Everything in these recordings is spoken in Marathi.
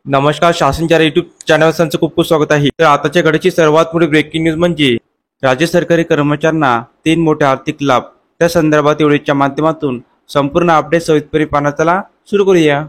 नमस्कार. शासनच्या युट्यूब चॅनल संच खूप खूप स्वागत आहे. तर आताच्या घडीची सर्वात मोठी ब्रेकिंग न्यूज म्हणजे राज्य सरकारी कर्मचाऱ्यांना 3 मोठे आर्थिक लाभ. त्या संदर्भात व्हिडिओच्या माध्यमातून संपूर्ण अपडेट सविस्तरपणे पाहण्याला सुरू करूया.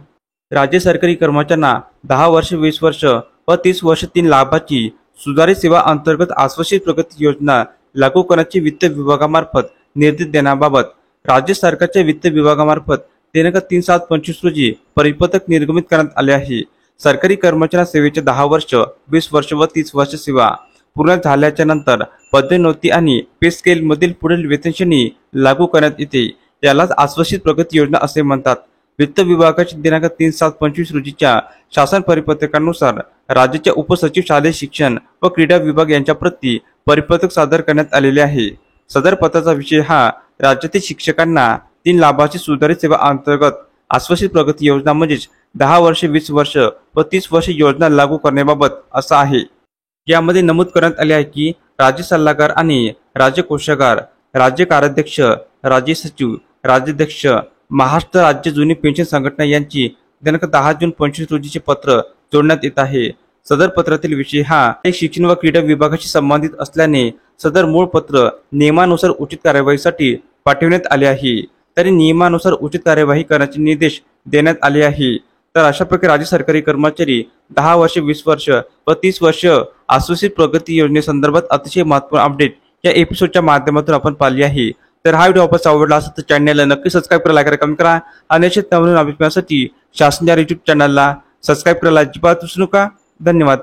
राज्य सरकारी कर्मचाऱ्यांना 10 वर्ष, 20 वर्ष व 30 वर्ष 3 लाभाची सुधारित सेवा अंतर्गत आश्वासित प्रगती योजना लागू करण्याची वित्त विभागामार्फत निर्देश देण्याबाबत राज्य सरकारच्या वित्त विभागामार्फत दिनांक 3/7/25 रोजी परिपत्रक निर्गमित करण्यात आले आहे. सरकारी कर्मचारी सेवेचे 10 वर्ष, 20 वर्ष व 30 वर्ष सेवा पूर्ण झाल्याच्या नंतर पदोन्नती आणि पे स्केल मधील पुढील वेतन श्रेणी लागू करण्यात येते. यालाच आश्वासित प्रगती योजना असे म्हणतात. वित्त विभागाच्या दिनांक 3/7/25 रोजीच्या शासन परिपत्रकानुसार राज्याच्या उपसचिव शालेय शिक्षण व क्रीडा विभाग यांच्या प्रती परिपत्रक सादर करण्यात आलेले आहे. सदर पत्राचा विषय हा राज्यातील शिक्षकांना 3 लाभाची सुधारित सेवा अंतर्गत आश्वासित प्रगती योजना म्हणजेच 10 वर्ष, 20 वर्ष व 30 वर्ष योजना लागू करण्याबाबत असा आहे. यामध्ये नमूद करण्यात आले आहे की राज्य सल्लागार आणि राज्य कोषागार, राज्य कार्याध्यक्ष, राज्य सचिव, राज्याध्यक्ष, महाराष्ट्र राज्य जुनी पेन्शन संघटना यांची दिनांक 10 जून 25 रोजीचे पत्र जोडण्यात येत आहे. सदर पत्रातील विषय हा शिक्षण व क्रीडा विभागाशी संबंधित असल्याने सदर मूळ पत्र नियमानुसार उचित कार्यवाहीसाठी पाठविण्यात आले आहे. तरी नियमानुसार उचित कार्यवाही करण्याचे निर्देश देण्यात आले आहे. तर अशा प्रकारे राज्य सरकारी कर्मचारी 10 वर्ष, 20 वर्ष व 30 वर्ष आश्वासित प्रगती योजनेसंदर्भात अतिशय महत्त्वपूर्ण अपडेट या एपिसोडच्या माध्यमातून आपण पाहिली आहे. तर हा व्हिडिओ आपण आवडला असेल तर चॅनलला नक्की सबस्क्राईब करा, लाईक करा, कमेंट करा आणि अशाच नवीन अपडेट मिळण्यासाठी शासनच्या युट्यूब चॅनलला सबस्क्राईब करायला अजिबात विसरू नका. धन्यवाद.